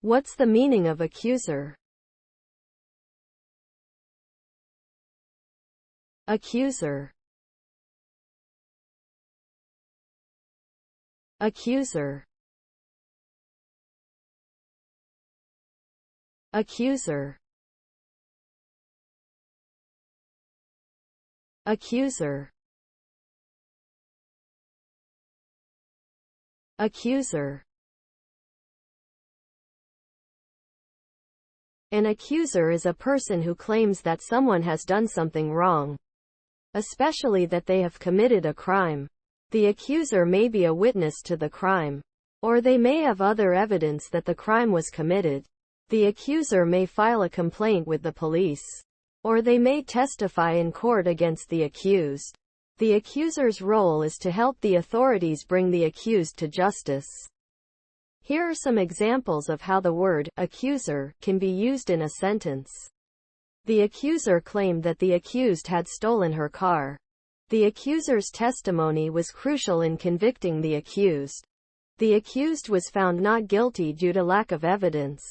What's the meaning of accuser? Accuser. Accuser. Accuser. Accuser. Accuser. An accuser is a person who claims that someone has done something wrong, especially that they have committed a crime. The accuser may be a witness to the crime, or they may have other evidence that the crime was committed. The accuser may file a complaint with the police, or they may testify in court against the accused. The accuser's role is to help the authorities bring the accused to justice. Here are some examples of how the word accuser can be used in a sentence. The accuser claimed that the accused had stolen her car. The accuser's testimony was crucial in convicting the accused. The accused was found not guilty due to lack of evidence.